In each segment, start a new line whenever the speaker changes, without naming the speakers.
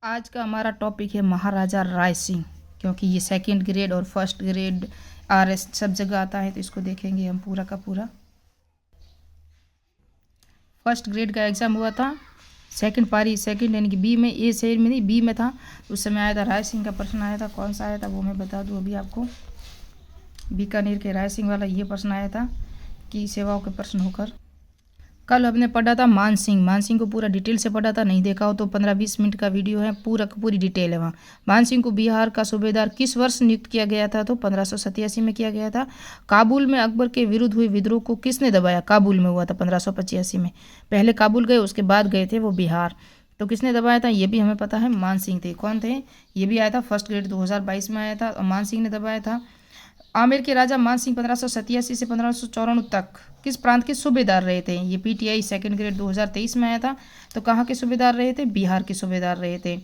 आज का हमारा टॉपिक है महाराजा राय सिंह, क्योंकि ये सेकंड ग्रेड और फर्स्ट ग्रेड आरएस सब जगह आता है, तो इसको देखेंगे हम पूरा का पूरा। फर्स्ट ग्रेड का एग्ज़ाम हुआ था, सेकंड पारी, सेकंड यानी कि बी में, ए शहर में नहीं बी में था। उस समय आया था राय सिंह का प्रश्न आया था। कौन सा आया था वो मैं बता दूँ अभी आपको। बीकानेर के राय सिंह वाला ये प्रश्न आया था कि सेवाओं के प्रश्न होकर। कल हमने पढ़ा था मान सिंह को पूरा डिटेल से पढ़ा था। नहीं देखा हो तो 15-20 मिनट का वीडियो है, पूरी डिटेल है वहाँ। मान सिंह को बिहार का सूबेदार किस वर्ष नियुक्त किया गया था? तो 1587 में किया गया था। काबुल में अकबर के विरुद्ध हुए विद्रोह को किसने दबाया? काबुल में हुआ था 1585 में। पहले काबुल गए, उसके बाद गए थे वो बिहार। तो किसने दबाया था ये भी हमें पता है, मान सिंह थे। कौन थे? ये भी आया था फर्स्ट ग्रेड 2022 में आया था और मान सिंह ने दबाया था। आमेर के राजा मान सिंह 1587 से 1594 तक किस प्रांत के सूबेदार रहे थे? ये पीटीआई सेकंड ग्रेड 2023 में आया था। तो कहाँ के सूबेदार रहे थे? बिहार के सूबेदार रहे थे।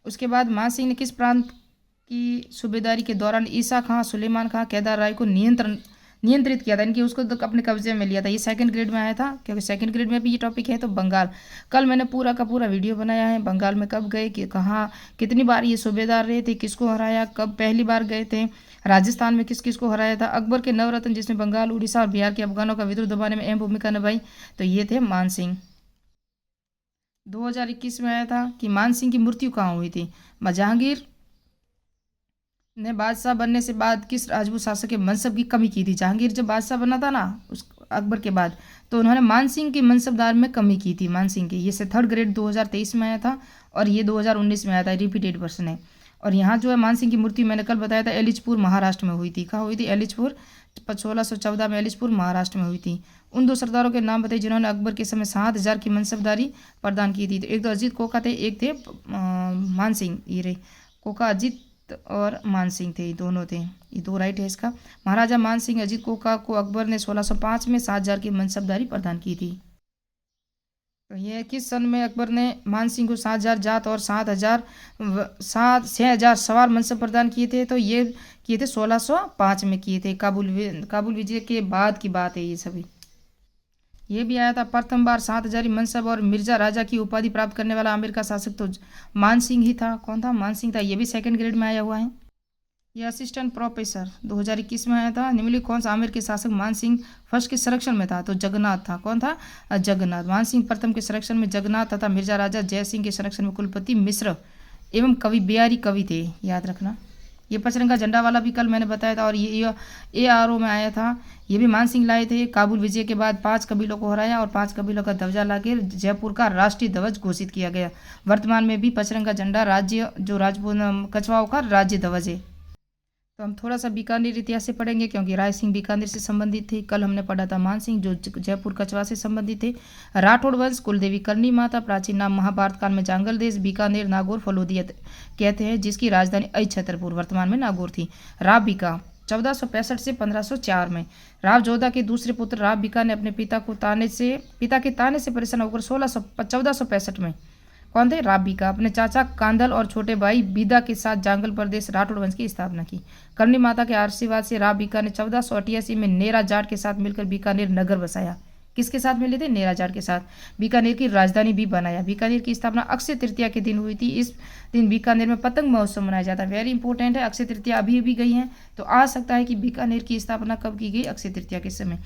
उसके बाद मान सिंह ने किस प्रांत की सूबेदारी के दौरान ईसा खां, सुलेमान खां, केदार राय को नियंत्रित किया था? इनकी उसको तो अपने कब्जे में लिया था। ये सेकंड ग्रेड में आया था, क्योंकि सेकंड ग्रेड में भी ये टॉपिक है। तो बंगाल, कल मैंने पूरा का पूरा वीडियो बनाया है। बंगाल में कब गए, कि कहाँ, कितनी बार ये सूबेदार रहे थे, किसको हराया, कब पहली बार गए थे, राजस्थान में किस किस को हराया था। अकबर के नवरत्न जिसने बंगाल, उड़ीसा और बिहार के अफगानों का विद्रोह दबाने में अहम भूमिका निभाई, तो ये थे मान सिंह। 2021 में आया था कि मान सिंह की मृत्यु कहाँ हुई थी? जहांगीर ने बादशाह बनने से बाद किस राजपूत शासक के मनसब की कमी की थी? जहांगीर जब बादशाह बना था ना उस अकबर के बाद, तो उन्होंने मान सिंह के मनसबदार में कमी की थी। मान सिंह की ये से थर्ड ग्रेड 2023 में आया था और ये 2019 में आया था, रिपीटेड वर्षन है। और यहाँ जो है मान सिंह की मृत्यु मैंने कल बताया था एलिचपुर महाराष्ट्र में हुई थी। कहाँ हुई थी? एलिचपुर, 1614 में एलिचपुर महाराष्ट्र में हुई थी। उन दो सरदारों के नाम बताइए जिन्होंने अकबर के समय 7,000 की मनसबदारी प्रदान की थी। तो एक तो अजीत कोका थे, एक थे मान सिंह। ये रे कोका अजीत और मान सिंह थे, ये दोनों थे। ये दो राइट है इसका। महाराजा मान सिंह अजीत कोका को अकबर ने 1605 में 7,000 की मनसबदारी प्रदान की थी। तो ये किस सन में अकबर ने मान सिंह को 7,000 जात और 6,000 सवार मनसब प्रदान किए थे? तो ये किए थे 1605 में किए थे। काबुल विजय के बाद की बात है ये सभी। ये भी आया था प्रथम बार 7,000 मनसब और मिर्जा राजा की उपाधि प्राप्त करने वाला आमिर का शासक तो मान सिंह ही था। कौन था? मान सिंह था। ये भी सेकंड ग्रेड में आया हुआ है। यह असिस्टेंट प्रोफेसर 2021 में आया था। निम्नलिखित कौन सा आमिर के शासक मान सिंह फर्स्ट के संरक्षण में था? तो जगन्नाथ था। कौन था? जगन्नाथ। मान सिंह प्रथम के संरक्षण में जगन्नाथ तथा मिर्जा राजा जय सिंह के संरक्षण में कुलपति मिश्र एवं कवि बिहारी कवि थे, याद रखना। ये पचरंगा झंडा वाला भी कल मैंने बताया था। और ये ARO में आया था। ये भी मान सिंह लाए थे। काबुल विजय के बाद 5 कबीलों को हराया और 5 कबीलों का ध्वजा लाकर जयपुर का राष्ट्रीय ध्वज घोषित किया गया। वर्तमान में भी पचरंगा झंडा राज्य जो राजपूत कछवाओं का राज्य ध्वज है। तो हम थोड़ा सा बीकानेर इतिहास से पढ़ेंगे, क्योंकि राय सिंह बीकानेर से संबंधित थे। कल हमने पढ़ा था मान सिंह जो जयपुर कछवा से संबंधित थे। राठौड़ वंश, कुलदेवी करनी माता, प्राचीन नाम महाभारत काल में जांगल देश, बीकानेर, नागौर, फलोदिया कहते हैं, जिसकी राजधानी अछत्रपुर वर्तमान में नागौर थी। राव बीका 1465 से 1504 में राव जोधा के दूसरे पुत्र राव बीका ने अपने पिता के ताने से परेशान होकर 1465 में कौन थे? राव बीका अपने चाचा कांदल और छोटे भाई बीदा के साथ जांगल प्रदेश राठौड़ वंश की स्थापना की। करनी माता के आशीर्वाद से राव बीका ने 1488 में नेरा जाट के साथ मिलकर बीकानेर नगर बसाया। किसके साथ मिले थे? नेरा जाट के साथ। बीकानेर की राजधानी भी बनाया। बीकानेर की स्थापना अक्षय तृतीया के दिन हुई थी। इस दिन बीकानेर में पतंग महोत्सव मनाया जाता है। वेरी इंपॉर्टेंट है। अक्षय तृतीया अभी भी गई है, तो आ सकता है कि बीकानेर की स्थापना कब की गई? अक्षय तृतीया के समय।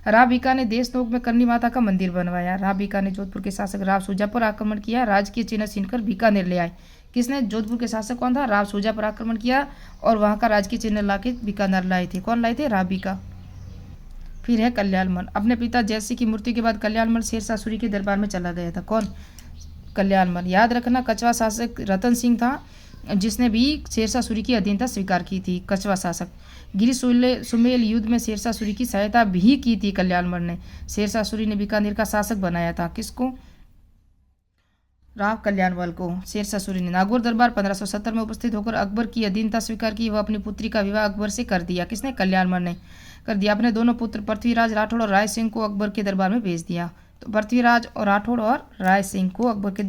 राव बीका ने देशनोक में करनी माता का मंदिर बनवाया। राव बीका ने जोधपुर के शासक राव सूजा पर आक्रमण किया। राजकीय चिन्ह छीनकर बीकानेर ले आए। किसने? जोधपुर के शासक कौन था? राव सूजा पर आक्रमण किया और वहां का राजकीय चिन्ह लाके बीकानेर लाए थे। कौन लाए थे? राव बीका। फिर है कल्याणमल। अपने पिता जयसिंह की मृत्यु के बाद कल्याणमल शेरशाह सूरी के दरबार में चला गया था। कौन? कल्याणमल। याद रखना कछवा शासक रतन सिंह था, जिसने भी शेरशाह सूरी की अधीनता स्वीकार की थी। कछवा शासक। गिरी सुमेल युद्ध में शेरशाह सूरी की सहायता भी की थी कल्याणमल ने। शेरशाह सूरी ने बीकानेर का शासक बनाया था। किसको? राव कल्याणमल को शेरशाह सूरी ने। नागौर दरबार 1570 में उपस्थित होकर अकबर की अधीनता स्वीकार की। वह अपनी पुत्री का विवाह अकबर से कर दिया। किसने? कल्याणमल ने कर दिया। अपने दोनों पुत्र पृथ्वीराज राठौड़ और राय सिंह को अकबर के दरबार में भेज दिया। तो पृथ्वीराज और राठौड़ और राय सिंह को अकबर के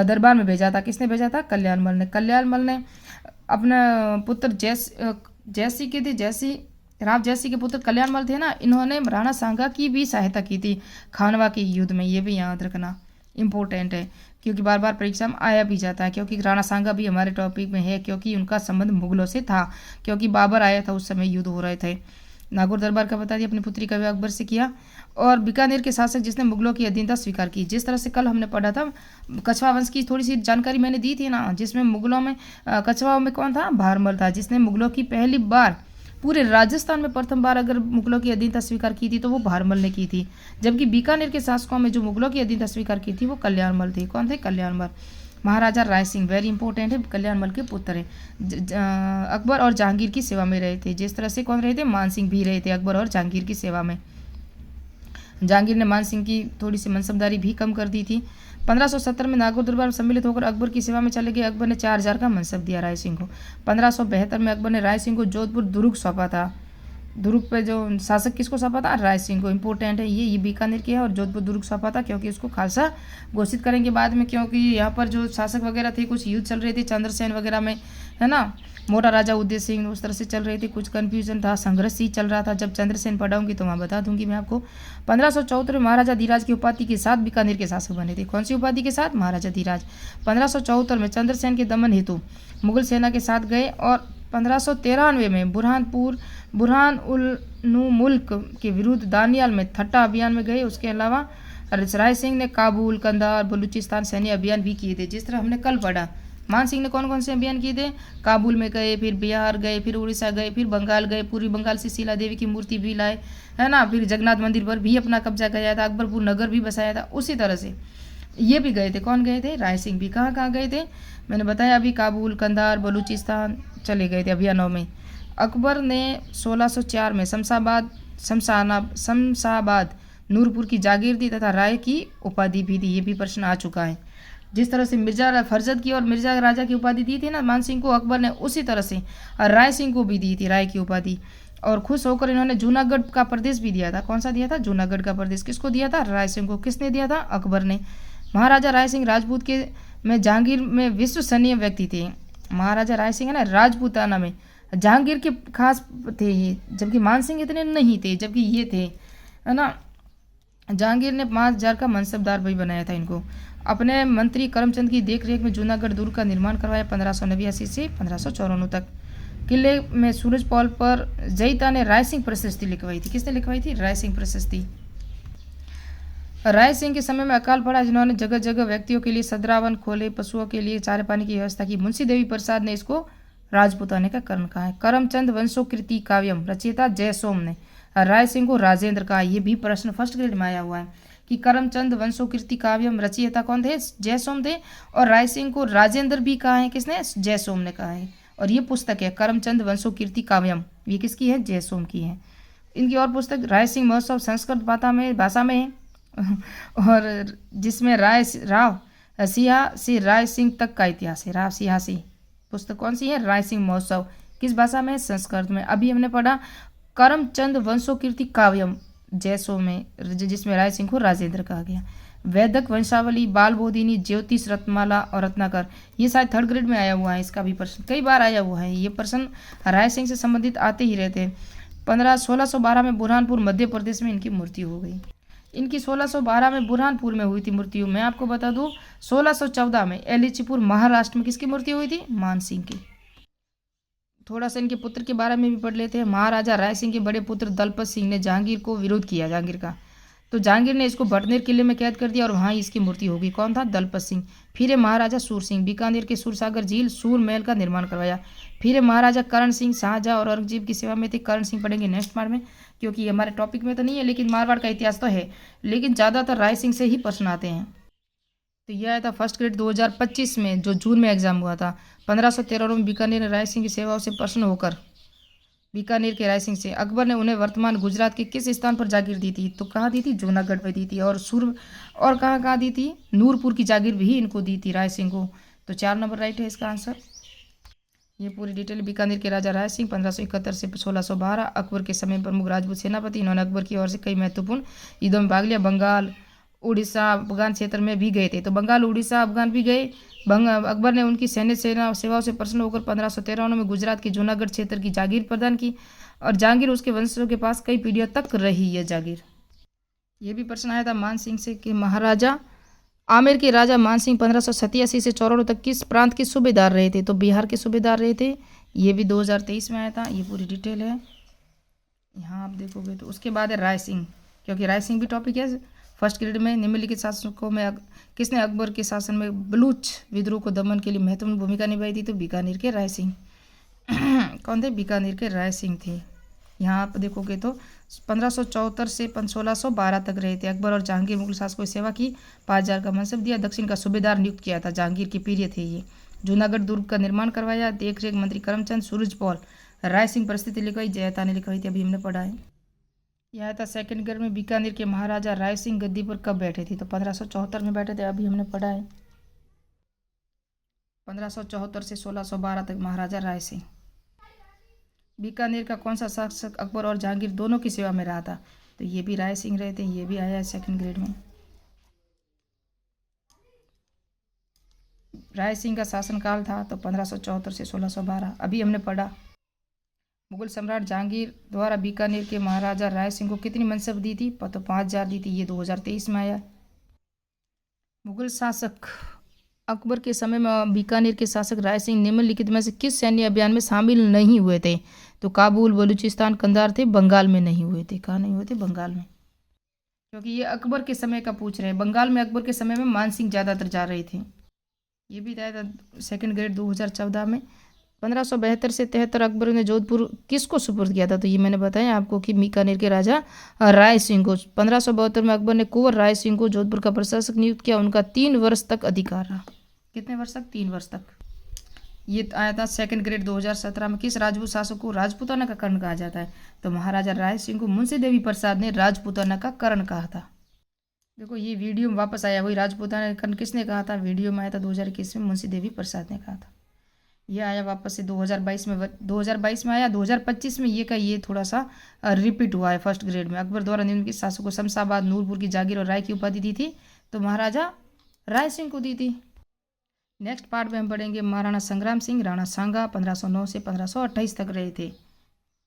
दरबार में भेजा था। किसने भेजा था? कल्याणमल ने। कल्याणमल ने अपना पुत्र जयसिंह के थे, राव जयसिंह के पुत्र कल्याणमल थे ना, इन्होंने राणा सांगा की भी सहायता की थी खानवा के युद्ध में। ये भी याद रखना, इंपॉर्टेंट है। क्योंकि बार बार परीक्षा में आया भी जाता है, क्योंकि राणा सांगा भी हमारे टॉपिक में है, क्योंकि उनका संबंध मुगलों से था, क्योंकि बाबर आया था उस समय युद्ध हो रहे थे। नागौर दरबार का बता दिया, अपनी पुत्री का विवाह अकबर से किया। और बीकानेर के शासक जिसने मुगलों की अधीनता स्वीकार की, जिस तरह से कल हमने पढ़ा था कछवा वंश की थोड़ी सी जानकारी मैंने दी थी ना, जिसमें मुगलों में कछवाओं में कौन था, भारमल था, जिसने मुगलों की पहली बार पूरे राजस्थान में प्रथम बार अगर मुगलों की अधीनता स्वीकार की थी तो वो भारमल ने की थी। जबकि बीकानेर के शासकों में जो मुगलों की अधीनता स्वीकार की थी वो कल्याणमल थे। कौन थे, कल्याणमल। महाराजा राय सिंह वेरी इंपॉर्टेंट है, कल्याणमल के पुत्र हैं। अकबर और जहांगीर की सेवा में रहे थे। जिस तरह से कौन रहे थे, मान सिंह भी रहे थे अकबर और जहांगीर की सेवा में। जहांगीर ने मान सिंह की थोड़ी सी मनसबदारी भी कम कर दी थी। 1570 में नागौर दरबार में सम्मिलित होकर अकबर की सेवा में चले गए। अकबर ने 4000 का मनसब दिया राय सिंह को। 1572 में अकबर ने राय सिंह को जोधपुर दुर्ग सौंपा था। दुर्ग पे जो शासक किसको सौंपा था, राय सिंह को। इंपॉर्टेंट है ये बीकानेर की है, और जोधपुर दुर्ग सौंपा था क्योंकि उसको खालसा घोषित करेंगे बाद में, क्योंकि यहाँ पर जो शासक वगैरह थे कुछ युद्ध चल रहे थे चंद्रसेन वगैरह में, है ना, मोटा राजा उदय सिंह, उस तरह से चल रहे थे, कुछ कन्फ्यूजन था, संघर्ष ही चल रहा था। जब चंद्रसेन पढ़ाऊंगी तो वहाँ बता दूंगी मैं आपको। 1574 में महाराजा धीराज की उपाधि के साथ बीकानेर के शासक बने थे। कौन सी उपाधि के साथ, महाराजा धीराज। 1574 में चंद्रसेन के दमन हेतु मुगल सेना के साथ गए, और 1593 में बुरहान उल मुल्क के विरुद्ध दानियाल में ठट्टा अभियान में गए। उसके अलावा राय सिंह ने काबुल, कंधार, बलूचिस्तान सैन्य अभियान भी किए थे। जिस तरह हमने कल पढ़ा, मान सिंह ने कौन कौन से अभियान किए थे, काबुल में गए, फिर बिहार गए, फिर उड़ीसा गए, फिर बंगाल गए, पूर्वी बंगाल से शीला देवी की मूर्ति भी लाए, है ना, फिर जगन्नाथ मंदिर पर भी अपना कब्जा किया था, अकबरपुर नगर भी बसाया था। उसी तरह से ये भी गए थे। कौन गए थे, राय सिंह भी। कहाँ कहाँ गए थे, मैंने बताया अभी, काबुल, कंधार, बलूचिस्तान चले गए थे अभियानों में। अकबर ने 1604 में शमशाबाद नूरपुर की जागीर दी तथा राय की उपाधि भी दी। ये भी प्रश्न आ चुका है। जिस तरह से मिर्जा फरजद की और मिर्जा राजा की उपाधि दी थी ना मान सिंह को अकबर ने, उसी तरह से राय सिंह को भी दी थी राय की उपाधि। और खुश होकर इन्होंने जूनागढ़ का प्रदेश भी दिया था। कौन सा दिया था, जूनागढ़ का प्रदेश। किसको दिया था, राय सिंह को। किसने दिया था, अकबर ने। महाराजा राय सिंह राजपूत के में जहांगीर में विश्वसनीय व्यक्ति थे। महाराजा राय सिंह है ना राजपूताना में जहांगीर के खास थे ये, जबकि मान सिंह इतने नहीं थे, जबकि ये थे, है ना। जहांगीर ने 5000 का मनसबदार भी बनाया था इनको। अपने मंत्री करमचंद की देखरेख में जूनागढ़ दुर्ग का निर्माण करवाया 1589 से 1594 तक। किले में सूरज पॉल पर जयिता ने राय सिंह प्रशस्ति लिखवाई थी। किसने लिखवाई थी, राय सिंह प्रशस्ति। राय सिंह के समय में अकाल पड़ा, जिन्होंने जगह जगह व्यक्तियों के लिए सदरावन खोले, पशुओं के लिए चारे पानी की व्यवस्था की। मुंशी देवी प्रसाद ने इसको राजपूताने का कर्ण कहा है। करमचंद वंशोकृति काव्यम रचयिता जयसोम ने राय सिंह को राजेंद्र कहा। ये भी प्रश्न फर्स्ट ग्रेड में आया हुआ है कि करमचंद वंशोकृति काव्यम रचयिता कौन थे, जयसोम थे, और राय सिंह को राजेंद्र भी कहा है। किसने, जयसोम ने कहा है। और ये पुस्तक है करमचंद वंशोकृति काव्यम, ये किसकी है, जयसोम की है। इनकी और पुस्तक राय सिंह महोत्सव संस्कृत भाषा में है और जिसमें राव सिंहा से राय सिंह तक का इतिहास है। राव सिंहा से पुस्तक कौन सी है, राय सिंह महोत्सव। किस भाषा में, संस्कृत में। अभी हमने पढ़ा करमचंद वंशोकृति काव्यम जयसोम में, जिसमें राय सिंह को राजेंद्र कहा गया। वैदक वंशावली, बाल बोधिनी, ज्योतिष, रत्नमाला और रत्नाकर, ये शायद थर्ड ग्रेड में आया हुआ है। इसका भी प्रश्न कई बार आया हुआ है। ये प्रश्न राय सिंह से संबंधित आते ही रहते हैं। 1612 में बुरहानपुर मध्य प्रदेश में इनकी मृत्यु हो गई। इनकी 1612 में बुरहानपुर में हुई थी मृत्यु। मैं आपको बता दूं 1614 में एलिचीपुर महाराष्ट्र में किसकी मृत्यु हुई थी, मान सिंह की। थोड़ा सा इनके पुत्र के बारे में भी पढ़ लेते हैं। महाराजा राय सिंह के बड़े पुत्र दलपत सिंह ने जहांगीर को विरोध किया, जहांगीर का, तो जहांगीर ने इसको भटनेर किले में कैद कर दिया और वहाँ इसकी मृत्यु होगी। कौन था, दलपत सिंह। फिर है महाराजा सूर सिंह, बीकानेर के सूरसागर झील सूर महल का निर्माण करवाया। फिर है महाराजा करण सिंह, शाहजहां और औरंगजेब की सेवा में थे। करण सिंह पढ़ेंगे नेक्स्ट बार में, क्योंकि हमारे टॉपिक में तो नहीं है, लेकिन मारवाड़ का इतिहास तो है, लेकिन ज़्यादातर राय सिंह से ही प्रश्न आते हैं। तो यह आया था फर्स्ट ग्रेड 2025 में, जो जून में एग्जाम हुआ था। 1513 में बीकानेर राय सिंह की सेवाओं से प्रसन्न होकर बीकानेर के राय सिंह से अकबर ने उन्हें वर्तमान गुजरात के किस स्थान पर जागीर दी थी, तो कहाँ दी थी, जूनागढ़ में दी थी। और कहाँ दी थी, नूरपुर की जागीर भी इनको दी थी राय सिंह को। तो 4 नंबर राइट है इसका आंसर। ये पूरी डिटेल बीकानेर के राजा राय सिंह 1571 से 1612 अकबर के समय प्रमुख राजपूत सेनापति। इन्होंने अकबर की ओर से कई महत्वपूर्ण युद्धों में भाग लिया। बंगाल, उड़ीसा, अफगान क्षेत्र में भी गए थे। तो बंगाल, उड़ीसा, अफगान भी गए। अकबर ने उनकी सैन्य सेवाओं से प्रसन्न होकर 1553 में गुजरात के जूनागढ़ क्षेत्र की जागीर प्रदान की और जहांगीर उसके वंशजों के पास कई पीढ़ियों तक रही यह जागीर। ये भी प्रश्न आया था मान सिंह से कि महाराजा आमेर के राजा मानसिंह 1587 से 94 तक किस प्रांत के सूबेदार रहे थे? तो बिहार के सूबेदार रहे थे। ये भी 2023 में आया था, ये पूरी डिटेल है यहाँ आप देखोगे तो। उसके बाद है राय सिंह, क्योंकि राय सिंह भी टॉपिक है फर्स्ट ग्रेड में। निम्नलिखित शासकों में किसने अकबर के शासन में बलूच विद्रोह को दमन के लिए महत्वपूर्ण भूमिका निभाई थी? तो बीकानेर के राय सिंह। कौन थे? बीकानेर के राय सिंह थे। यहाँ आप देखोगे तो 1574 से 1612 तक रहे थे। अकबर और जहांगीर मुगल शासकों की सेवा की, 5000 का मनसब दिया, दक्षिण का सूबेदार नियुक्त किया था। जहांगीर की पीरियड थे ये। जूनागढ़ दुर्ग का निर्माण करवाया, देख रेख मंत्री करमचंद, सूरजपौल। राय सिंह परिस्थिति लिखवाई, जयता ने लिखवाई थी, अभी हमने पढ़ा है। यह था सेकंड ग्रेड में। बीकानेर के महाराजा राय सिंह गद्दी पर कब बैठे थे? तो 1574 में बैठे थे, अभी हमने पढ़ा है। 1574 से 1612 तक महाराजा राय सिंह। बीकानेर का कौन सा शासक अकबर और जहांगीर दोनों की सेवा में रहा था? तो ये भी राय सिंह रहे थे, ये भी आया है सेकंड ग्रेड में। राय सिंह का शासनकाल था तो 1574 से 1612, अभी हमने पढ़ा। मुगल सम्राट जहांगीर द्वारा बीकानेर के महाराजा राय सिंह को कितनी मनसब दी थी? तो 5000 दी थी, ये 2023 में आया। मुगल शासक अकबर के समय में बीकानेर के शासक राय सिंह निम्नलिखित में से किस सैन्य अभियान में शामिल नहीं हुए थे? तो काबुल, बलूचिस्तान, कंधार थे, बंगाल में नहीं हुए थे। कहाँ नहीं हुए थे? बंगाल में, क्योंकि ये अकबर के समय का पूछ रहे हैं। बंगाल में अकबर के समय में मानसिंह ज़्यादातर जा रहे थे। ये भी आया था सेकंड ग्रेड 2014 में। 1572 से 73 अकबर ने जोधपुर किसको सुपुर्द किया था? तो ये मैंने बताया आपको कि बीकानेर के राजा राय सिंह को। 1572 में अकबर ने कुंवर राय सिंह को जोधपुर का प्रशासक नियुक्त किया। उनका 3 वर्ष तक अधिकार रहा। कितने वर्ष तक? 3 वर्ष तक। ये आया था सेकंड ग्रेड 2017 में। किस राजपूत शासक को राजपूताना का कर्ण कहा जाता है? तो महाराजा राय सिंह को मुंशी देवी प्रसाद ने राजपूताना का कर्ण कहा था। देखो ये वीडियो में वापस आया, वही राजपूताना का कर्ण किसने कहा था? वीडियो में आया था 2021 में, मुंशी देवी प्रसाद ने कहा था। ये आया वापस से 2022 में, 2022 में आया। 2025 में ये का ये थोड़ा सा रिपीट हुआ है फर्स्ट ग्रेड में। अकबर द्वारा निम्नलिखित शासकों को शमशाबाद, नूरपुर की जागीर और राय की उपाधि दी थी? तो महाराजा राय सिंह को दी थी। नेक्स्ट पार्ट में हम पढ़ेंगे महाराणा संग्राम सिंह। राणा सांगा 1509 से 1528 तक रहे थे।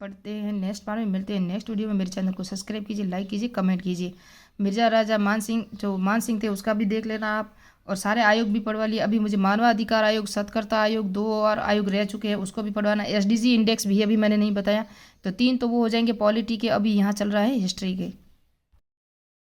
पढ़ते हैं नेक्स्ट पार्ट में, मिलते हैं नेक्स्ट वीडियो में। मेरे चैनल को सब्सक्राइब कीजिए, लाइक कीजिए, कमेंट कीजिए। मिर्जा राजा मानसिंह, जो मानसिंह थे उसका भी देख लेना आप, और सारे आयोग भी पढ़वा लिए। अभी मुझे मानवाधिकार आयोग, सत्कर्ता आयोग, 2 और आयोग रह चुके हैं, उसको भी पढ़वाना। एसडीजी इंडेक्स भी अभी मैंने नहीं बताया, तो 3 तो वो हो जाएंगे पॉलिटी के। अभी यहाँ चल रहा है हिस्ट्री के।